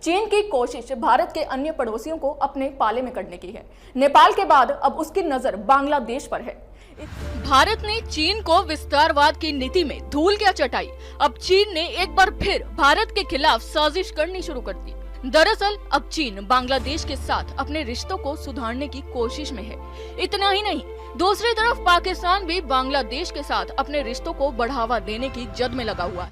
चीन की कोशिश भारत के अन्य पड़ोसियों को अपने पाले में करने की है। नेपाल के बाद अब उसकी नजर बांग्लादेश पर है। भारत ने चीन को विस्तारवाद की नीति में धूल क्या चटाई। अब चीन ने एक बार फिर भारत के खिलाफ साजिश करनी शुरू कर दी। दरअसल अब चीन बांग्लादेश के साथ अपने रिश्तों को सुधारने की कोशिश में है। इतना ही नहीं, दूसरी तरफ पाकिस्तान भी बांग्लादेश के साथ अपने रिश्तों को बढ़ावा देने की जद में लगा हुआ है।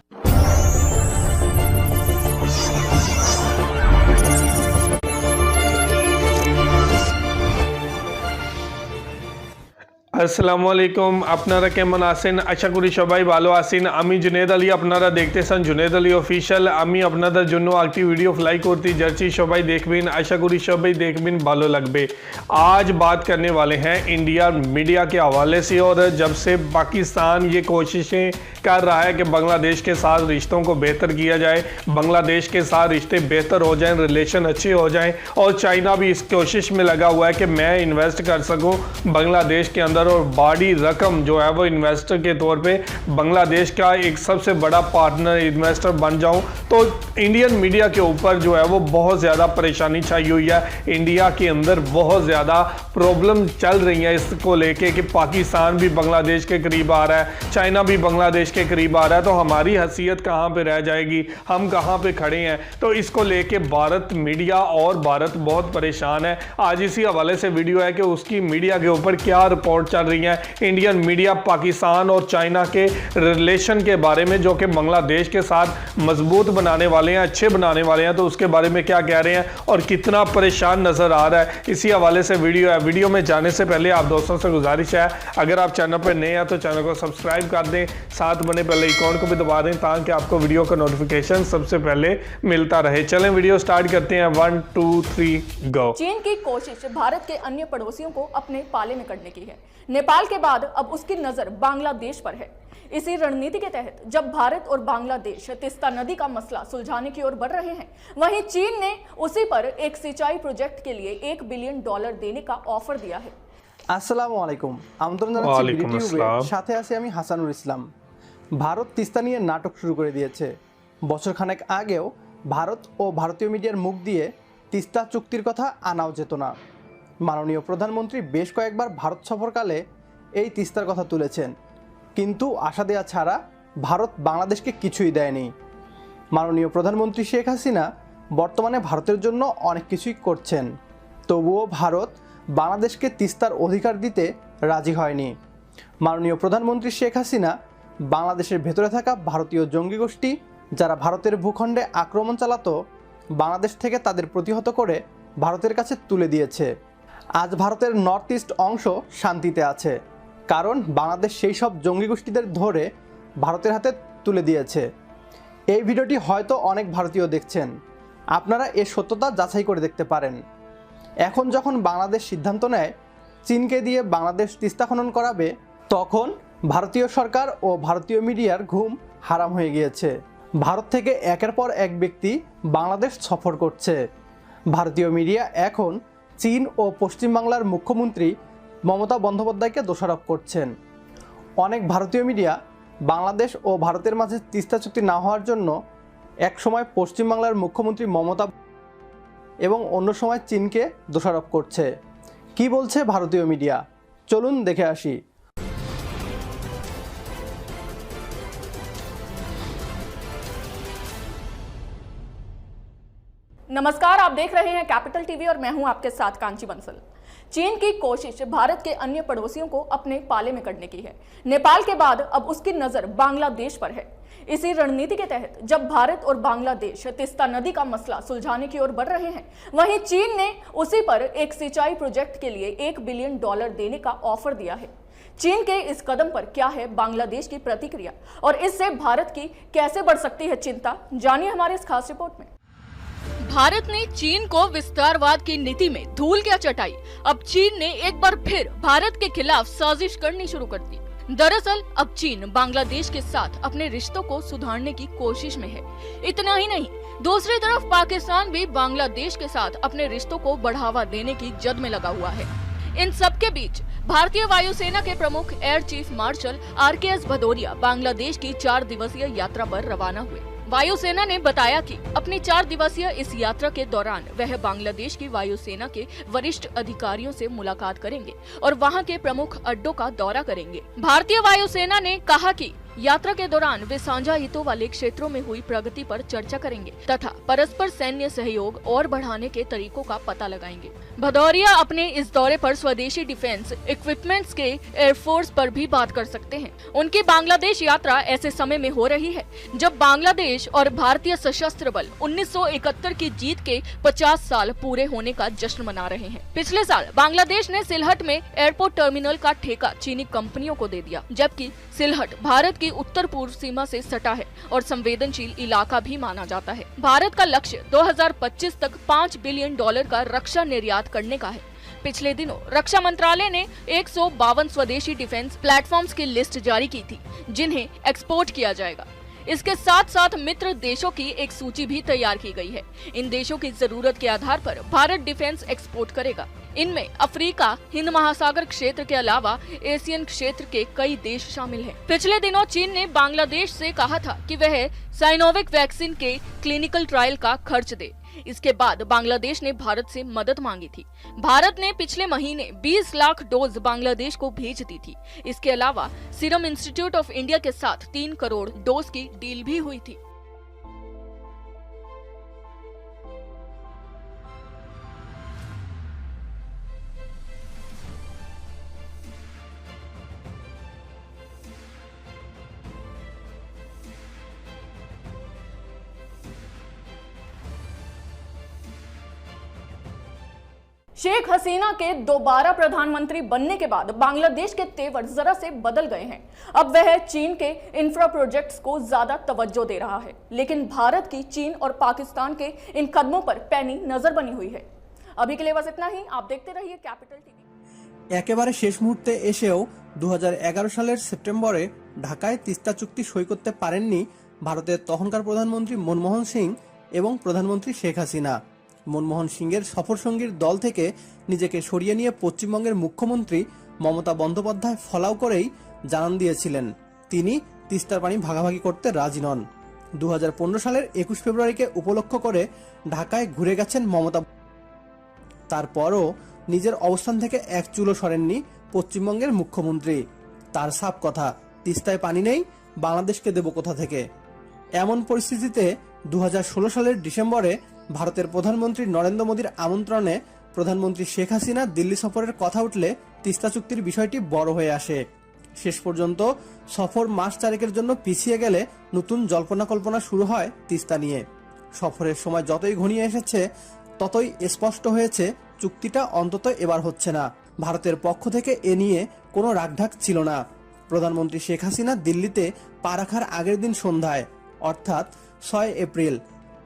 আসসালামু আলাইকুম, আপনারা কেমন আছেন? আশা করি সবাই ভালো আছেন। আমি জুনেদ আলী, আপনারা দেখতেছেন জুনেদ আলী অফিশিয়াল। আমি আপনাদের জন্য একটি ভিডিও ফ্লাই করতে যাচ্ছি, সবাই দেখবেন। আশা করি সবাই দেখবেন, ভালো লাগবে। आज बात करने वाले हैं इंडिया मीडिया के हवाले से। और जब से पाकिस्तान ये कोशिशें कर रहा है कि बांग्लादेश के साथ रिश्तों को बेहतर किया जाए, बांग्लादेश के साथ रिश्ते बेहतर हो जाएं, रिलेशन अच्छे हो जाएं, और चाइना भी इस कोशिश में लगा हुआ है कि मैं इन्वेस्ट कर सकूं बांग्लादेश के अंदर और बड़ी रकम जो है वो इन्वेस्टर के तौर पे बांग्लादेश का एक सबसे बड़ा पार्टनर इन्वेस्टर बन जाऊं, तो इंडियन मीडिया के ऊपर जो है वो बहुत ज़्यादा परेशानी छाई हुई है। इंडिया के अंदर बहुत ज़्यादा प्रॉब्लम चल रही है इसको लेके कि पाकिस्तान भी बांग्लादेश के करीब आ रहा है, चाइना भी बांग्लादेश के करीब आ रहा है, तो हमारी हैसियत कहाँ पे रह जाएगी, हम कहाँ पे खड़े हैं। तो इसको लेके भारत मीडिया और भारत बहुत परेशान है। आज इसी हवाले से वीडियो है कि उसकी मीडिया के ऊपर क्या रिपोर्ट चल रही है। इंडियन मीडिया पाकिस्तान और चाइना के रिलेशन के बारे में, जो कि बांग्लादेश के साथ मजबूत बनाने वाले हैं, अच्छे बनाने वाले हैं, तो उसके बारे में क्या कह रहे हैं और कितना परेशान नजर आ रहा है, इसी हवाले से वीडियो है। वीडियो में जाने से पहले आप दोस्तों से गुजारिश है, अगर आप चैनल पर नए हैं तो चैनल को सब्सक्राइब कर दें, साथ बने पहले आइकॉन को भी दबा दें ताकि आपको वीडियो का नोटिफिकेशन सबसे पहले मिलता रहे। चलें वीडियो स्टार्ट करते हैं। 1 2 3 गो। चीन की कोशिश भारत के अन्य पड़ोसियों को अपने पाले में करने की है। नेपाल के बाद अब उसकी नजर बांग्लादेश पर है। इसी रणनीति के तहत जब भारत और बांग्लादेश तीस्ता नदी का मसला सुलझाने की ओर बढ़ रहे हैं, वहीं चीन ने उसी पर एक सिंचाई प्रोजेक्ट के लिए $1 बिलियन देने का ऑफर दिया है। আসসালামু আলাইকুম, আমন্ত্রণ জানাচ্ছি বিডিটিউবের সাথে আছি আমি হাসানুর ইসলাম। ভারত তিস্তা নিয়ে নাটক শুরু করে দিয়েছে। বছরখানেক আগেও ভারত ও ভারতীয় মিডিয়ার মুখ দিয়ে তিস্তা চুক্তির কথা আনাও যেত না। মাননীয় প্রধানমন্ত্রী বেশ কয়েকবার ভারত সফরকালে এই তিস্তার কথা তুলেছেন, কিন্তু আশা দেয়া ছাড়া ভারত বাংলাদেশকে কিছুই দেয়নি। মাননীয় প্রধানমন্ত্রী শেখ হাসিনা বর্তমানে ভারতের জন্য অনেক কিছুই করছেন, তবুও ভারত বাংলাদেশকে তিস্তার অধিকার দিতে রাজি হয়নি। মাননীয় প্রধানমন্ত্রী শেখ হাসিনা বাংলাদেশের ভেতরে থাকা ভারতীয় জঙ্গি গোষ্ঠী যারা ভারতের ভূখণ্ডে আক্রমণ চালাতো, বাংলাদেশ থেকে তাদের প্রতিহত করে ভারতের কাছে তুলে দিয়েছে। আজ ভারতের নর্থ ইস্ট অংশ শান্তিতে আছে, কারণ বাংলাদেশ সেই সব জঙ্গি গোষ্ঠীদের ধরে ভারতের হাতে তুলে দিয়েছে। এই ভিডিওটি হয়তো অনেক ভারতীয় দেখছেন, আপনারা এর সত্যতা যাচাই করে দেখতে পারেন। এখন যখন বাংলাদেশ সিদ্ধান্ত নেয় চীনকে দিয়ে বাংলাদেশ তিস্তা খনন করাবে, তখন ভারতীয় সরকার ও ভারতীয় মিডিয়ার ঘুম হারাম হয়ে গিয়েছে। ভারত থেকে একের পর এক ব্যক্তি বাংলাদেশ সফর করছে। ভারতীয় মিডিয়া এখন চীন ও পশ্চিমবাংলার মুখ্যমন্ত্রী মমতা বন্দ্যোপাধ্যায়কে দোষারোপ করছেন। অনেক ভারতীয় মিডিয়া বাংলাদেশ ও ভারতের মাঝে তিস্তা চুক্তি না হওয়ার জন্য একসময় পশ্চিমবাংলার মুখ্যমন্ত্রী মমতা এবং অন্য সময় চীনকে দোষারোপ করছে। কি বলছে ভারতীয় মিডিয়া, চলুন দেখে আসি। नमस्कार, आप देख रहे हैं कैपिटल टीवी और मैं हूं आपके साथ कांची बंसल। चीन की कोशिश भारत के अन्य पड़ोसियों को अपने पाले में करने की है। नेपाल के बाद अब उसकी नजर बांग्लादेश पर है। इसी रणनीति के तहत जब भारत और बांग्लादेश तीस्ता नदी का मसला सुलझाने की ओर बढ़ रहे हैं, वहीं चीन ने उसी पर एक सिंचाई प्रोजेक्ट के लिए $1 बिलियन देने का ऑफर दिया है। चीन के इस कदम पर क्या है बांग्लादेश की प्रतिक्रिया और इससे भारत की कैसे बढ़ सकती है चिंता, जानिए हमारे इस खास रिपोर्ट में। भारत ने चीन को विस्तारवाद की नीति में धूल क्या चटाई। अब चीन ने एक बार फिर भारत के खिलाफ साजिश करनी शुरू कर दी। दरअसल अब चीन बांग्लादेश के साथ अपने रिश्तों को सुधारने की कोशिश में है। इतना ही नहीं, दूसरी तरफ पाकिस्तान भी बांग्लादेश के साथ अपने रिश्तों को बढ़ावा देने की जद में लगा हुआ है। इन सब के बीच भारतीय वायुसेना के प्रमुख air chief marshal RKS Bhadauria Bangladesh की 4 दिवसीय यात्रा पर रवाना हुए। वायुसेना ने बताया कि अपनी 4 दिवसीय इस यात्रा के दौरान वह बांग्लादेश की वायुसेना के वरिष्ठ अधिकारियों से मुलाकात करेंगे और वहां के प्रमुख अड्डों का दौरा करेंगे। भारतीय वायुसेना ने कहा कि यात्रा के दौरान वे साझा हितों वाले क्षेत्रों में हुई प्रगति पर चर्चा करेंगे तथा परस्पर सैन्य सहयोग और बढ़ाने के तरीकों का पता लगाएंगे। भदौरिया अपने इस दौरे पर स्वदेशी डिफेंस इक्विपमेंट्स के एयरफोर्स पर भी बात कर सकते हैं। उनकी बांग्लादेश यात्रा ऐसे समय में हो रही है जब बांग्लादेश और भारतीय सशस्त्र बल 1971 की जीत के 50 साल पूरे होने का जश्न मना रहे हैं। पिछले साल बांग्लादेश ने सिलहट में एयरपोर्ट टर्मिनल का ठेका चीनी कंपनियों को दे दिया, जबकि सिलहट भारत की उत्तर पूर्व सीमा से सटा है और संवेदनशील इलाका भी माना जाता है। भारत का लक्ष्य 2025 तक $5 बिलियन का रक्षा निर्यात करने का है। पिछले दिनों रक्षा मंत्रालय ने 152 स्वदेशी डिफेंस प्लेटफॉर्म्स की लिस्ट जारी की थी जिन्हें एक्सपोर्ट किया जाएगा। इसके साथ साथ मित्र देशों की एक सूची भी तैयार की गई है। इन देशों की जरूरत के आधार पर भारत डिफेंस एक्सपोर्ट करेगा। इनमें अफ्रीका, हिंद महासागर क्षेत्र के अलावा एशियन क्षेत्र के कई देश शामिल हैं। पिछले दिनों चीन ने बांग्लादेश से कहा था कि वह साइनोविक वैक्सीन के क्लिनिकल ट्रायल का खर्च दे। इसके बाद बांग्लादेश ने भारत से मदद मांगी थी। भारत ने पिछले महीने 20 लाख डोज बांग्लादेश को भेज दी थी। इसके अलावा सीरम इंस्टीट्यूट ऑफ इंडिया के साथ 3 करोड़ डोज की डील भी हुई थी। शेख हसीना के दोबारा प्रधानमंत्री बनने के बाद बांग्लादेश के तेवर जरा से बदल गए हैं। अब वह चीन के इंफ्रा प्रोजेक्ट्स को ज्यादा तवज्जो दे रहा है, लेकिन भारत की चीन और पाकिस्तान के इन कदमों पर पैनी नजर बनी हुई है। अभी के लिए बस इतना ही। आप देखते रहिए कैपिटल टीवी। একেবারে শেষ মুহূর্তে এসেও 2011 সালের সেপ্টেম্বরে ঢাকায় তিস্তা চুক্তি সই করতে পারেননি ভারতের তখনকার প্রধানমন্ত্রী মনমোহন সিং এবং প্রধানমন্ত্রী শেখ হাসিনা। মনমোহন সিংয়ের সফরসঙ্গীর দল থেকে নিজেকে সরিয়ে নিয়ে পশ্চিমবঙ্গের মুখ্যমন্ত্রী মমতা বন্দ্যোপাধ্যায় ফলাও করেই জানান দিয়েছিলেন তিনি তিস্তার পানি ভাগাভাগি করতে রাজি নন। 2015 সালের 21 ফেব্রুয়ারিকে উপলক্ষ করে ঢাকায় ঘুরে গেছেন মমতা। তারপরও নিজের অবস্থান থেকে এক চুলো সরেননি পশ্চিমবঙ্গের মুখ্যমন্ত্রী। তার সাফ কথা, তিস্তায় পানি নেই, বাংলাদেশকে দেব কোথা থেকে। এমন পরিস্থিতিতে 2016 সালের ডিসেম্বরে ভারতের প্রধানমন্ত্রী নরেন্দ্র মোদীর আমন্ত্রণে প্রধানমন্ত্রী শেখ হাসিনা দিল্লি সফরের কথা উঠলে তিস্তা চুক্তির বিষয়টি বড় হয়ে আসে। শেষ পর্যন্ত সফর মাস 4 জন্য পিছিয়ে গেলে নতুন জল্পনা কল্পনা শুরু হয় তিস্তা নিয়ে। সফরের সময় যতই ঘনিয়ে এসেছে ততই স্পষ্ট হয়েছে চুক্তিটা অন্তত এবার হচ্ছে না। ভারতের পক্ষ থেকে এ নিয়ে কোনো রাগঢাক ছিল না। প্রধানমন্ত্রী শেখ হাসিনা দিল্লিতে পা রাখার আগের দিন সন্ধ্যায় অর্থাৎ 6 এপ্রিল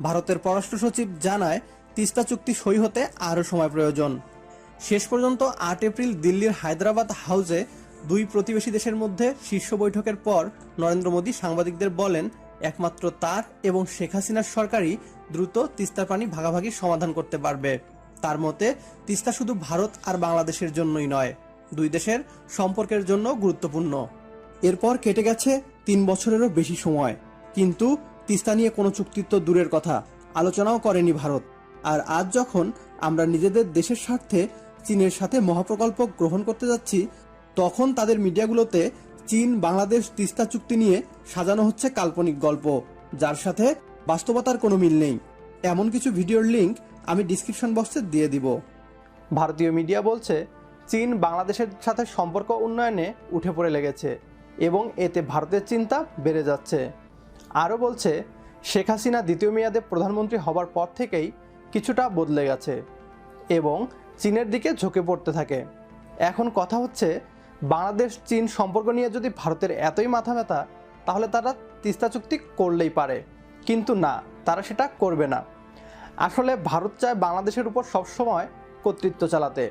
ভারতের পররাষ্ট্র সচিব জানায় তিস্তা চুক্তি সই হতে আরও সময় প্রয়োজন। শেষ পর্যন্ত 8 এপ্রিল দিল্লির হায়দ্রাবাদ হাউসে দুই প্রতিবেশী দেশের মধ্যে শীর্ষ বৈঠকের পর নরেন্দ্র মোদী সাংবাদিকদের বলেন একমাত্র তার এবং শেখ হাসিনার সরকারই দ্রুত তিস্তার পানি ভাগাভাগির সমাধান করতে পারবে। তার মতে তিস্তা শুধু ভারত আর বাংলাদেশের জন্যই নয়, দুই দেশের সম্পর্কের জন্য গুরুত্বপূর্ণ। এরপর কেটে গেছে 3 বছরেরও বেশি সময়, কিন্তু তিস্তা নিয়ে কোনো চুক্তি তো দূরের কথা, আলোচনাও করেনি ভারত। আর আজ যখন আমরা নিজেদের দেশের স্বার্থে চীনের সাথে মহাপ্রকল্প গ্রহণ করতে যাচ্ছি, তখন তাদের মিডিয়াগুলোতে চীন বাংলাদেশ তিস্তা চুক্তি নিয়ে সাজানো হচ্ছে কাল্পনিক গল্প, যার সাথে বাস্তবতার কোনো মিল নেই। এমন কিছু ভিডিওর লিঙ্ক আমি ডিসক্রিপশন বক্সে দিয়ে দিব। ভারতীয় মিডিয়া বলছে চীন বাংলাদেশের সাথে সম্পর্ক উন্নয়নে উঠে পড়ে লেগেছে এবং এতে ভারতের চিন্তা বেড়ে যাচ্ছে। আরও বলছে শেখ হাসিনা দ্বিতীয় মেয়াদে প্রধানমন্ত্রী হবার পর থেকেই কিছুটা বদলে গেছে এবং চীনের দিকে ঝুঁকে পড়তে থাকে। এখন কথা হচ্ছে বাংলাদেশ চীন সম্পর্ক নিয়ে যদি ভারতের এতই মাথা ব্যথা, তাহলে তারা তিস্তা চুক্তি করলেই পারে, কিন্তু না, তারা সেটা করবে না। আসলে ভারত চায় বাংলাদেশের উপর সবসময় কর্তৃত্ব চালাতে,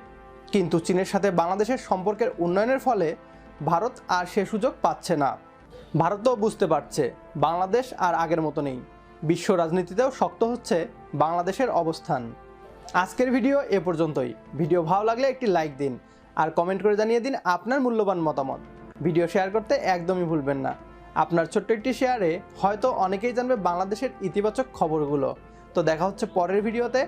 কিন্তু চীনের সাথে বাংলাদেশের সম্পর্কের উন্নয়নের ফলে ভারত আর সে সুযোগ পাচ্ছে না। ভারতও বুঝতে পারছে বাংলাদেশ আর আগের মতো নেই, বিশ্ব রাজনীতিতেও শক্ত হচ্ছে বাংলাদেশের অবস্থান। আজকের ভিডিও এ পর্যন্তই। ভিডিও ভালো লাগলে একটি লাইক দিন আর কমেন্ট করে জানিয়ে দিন আপনার মূল্যবান মতামত। ভিডিও শেয়ার করতে একদমই ভুলবেন না। আপনার ছোট্ট একটি শেয়ারে হয়তো অনেকেই জানবে বাংলাদেশের ইতিবাচক খবরগুলো। তো দেখা হচ্ছে পরের ভিডিওতে,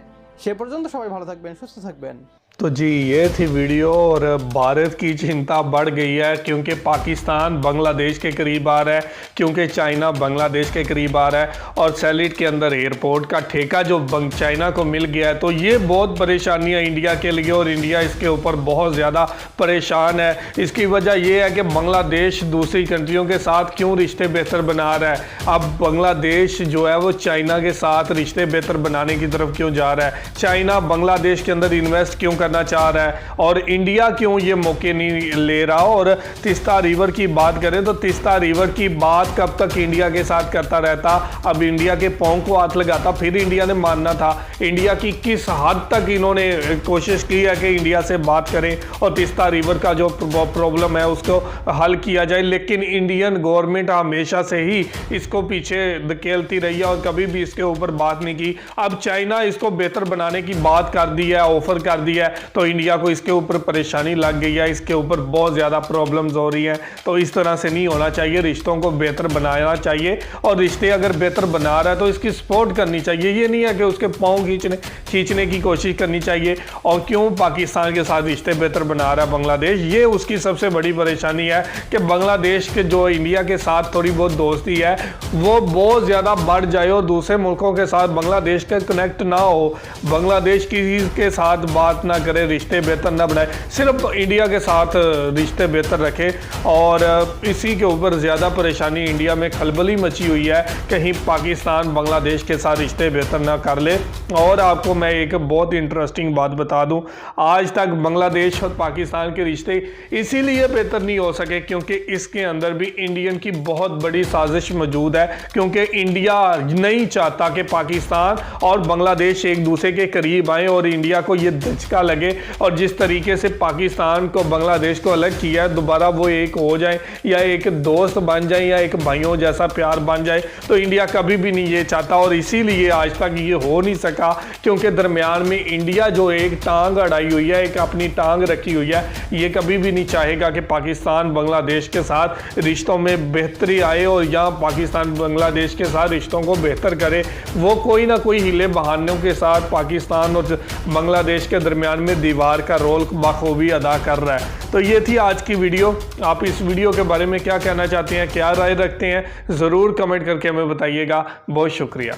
সে পর্যন্ত সবাই ভালো থাকবেন, সুস্থ থাকবেন। तो जी ये थी वीडियो। और भारत की चिंता बढ़ गई है क्योंकि पाकिस्तान बांग्लादेश के करीब आ रहा है, क्योंकि चाइना बांग्लादेश के करीब आ रहा है और सैलिट के अंदर एयरपोर्ट का ठेका जो चाइना को मिल गया है। तो ये बहुत परेशानी है इंडिया के लिए और इंडिया इसके ऊपर बहुत ज़्यादा परेशान है। इसकी वजह ये है कि बांग्लादेश दूसरी कंट्रियों के साथ क्यों रिश्ते बेहतर बना रहा है। अब बांग्लादेश जो है वो चाइना के साथ रिश्ते बेहतर बनाने की तरफ क्यों जा रहा है, चाइना बांग्लादेश के अंदर इन्वेस्ट क्यों करना चाह रहा है और इंडिया क्यों ये मौके नहीं ले रहा। और तीस्ता रिवर की बात करें तो तीस्ता रिवर की बात कब तक इंडिया के साथ करता रहता, अब इंडिया के पांव को हाथ लगाता, फिर इंडिया ने मानना था। इंडिया की किस हद तक इन्होंने कोशिश की है कि इंडिया से बात करें और तीस्ता रिवर का जो प्रॉब्लम है उसको हल किया जाए, लेकिन इंडियन गवर्नमेंट हमेशा से ही इसको पीछे धकेलती रही है और कभी भी इसके ऊपर बात नहीं की। अब चाइना इसको बेहतर बनाने की बात कर दी है, ऑफर कर दिया है, तो इंडिया को इसके ऊपर परेशानी लग गई है, इसके ऊपर बहुत ज़्यादा प्रॉब्लम्स हो रही हैं। तो इस तरह से नहीं होना चाहिए, रिश्तों को बेहतर बनाना चाहिए और रिश्ते अगर बेहतर बना रहा है तो इसकी सपोर्ट करनी चाहिए। ये नहीं है कि उसके पाँव खींचने की कोशिश करनी चाहिए। और क्यों पाकिस्तान के साथ रिश्ते बेहतर बना रहा है बांग्लादेश, ये उसकी सबसे बड़ी परेशानी है कि बांग्लादेश के जो इंडिया के साथ थोड़ी बहुत दोस्ती है वो बहुत ज़्यादा बढ़ जाए और दूसरे मुल्कों के साथ बांग्लादेश का कनेक्ट ना हो, बांग्लादेश के साथ बात ना करे, रिश्ते बेहतर ना बनाए, सिर्फ इंडिया के साथ रिश्ते बेहतर रखे। और इसी के ऊपर ज़्यादा परेशानी इंडिया में खलबली मची हुई है, कहीं पाकिस्तान बांग्लादेश के साथ रिश्ते बेहतर ना कर ले। और आपको मैं एक बहुत इंटरेस्टिंग बात बता दूं, आज तक बांग्लादेश और पाकिस्तान के रिश्ते इसीलिए बेहतर नहीं हो सके क्योंकि इसके अंदर भी इंडियन की बहुत बड़ी साजिश मौजूद है, क्योंकि इंडिया नहीं चाहता कि पाकिस्तान और बांग्लादेश एक दूसरे के करीब आए और इंडिया को ये धचका लगे और जिस तरीके से पाकिस्तान को बांग्लादेश को अलग किया है दोबारा वो एक हो जाए या एक दोस्त बन जाए या एक भाइयों जैसा प्यार बन जाए। तो इंडिया कभी भी नहीं ये चाहता और इसीलिए आज तक ये हो नहीं सका, क्योंकि दरमियान में इंडिया जो एक टांग अड़ाई हुई है, एक अपनी टांग रखी हुई है, ये कभी भी नहीं चाहेगा कि पाकिस्तान बांग्लादेश के साथ रिश्तों में बेहतरी आए और यहाँ पाकिस्तान बांग्लादेश के साथ रिश्तों को बेहतर करे। वो कोई ना कोई हीले बहानों के साथ पाकिस्तान और बांग्लादेश के दरमियान में दीवार का रोल बखूबी अदा कर रहा है। तो ये थी आज की वीडियो। आप इस वीडियो के बारे में क्या कहना चाहते हैं, क्या राय रखते हैं, ज़रूर कमेंट करके हमें बताइएगा। बहुत शुक्रिया।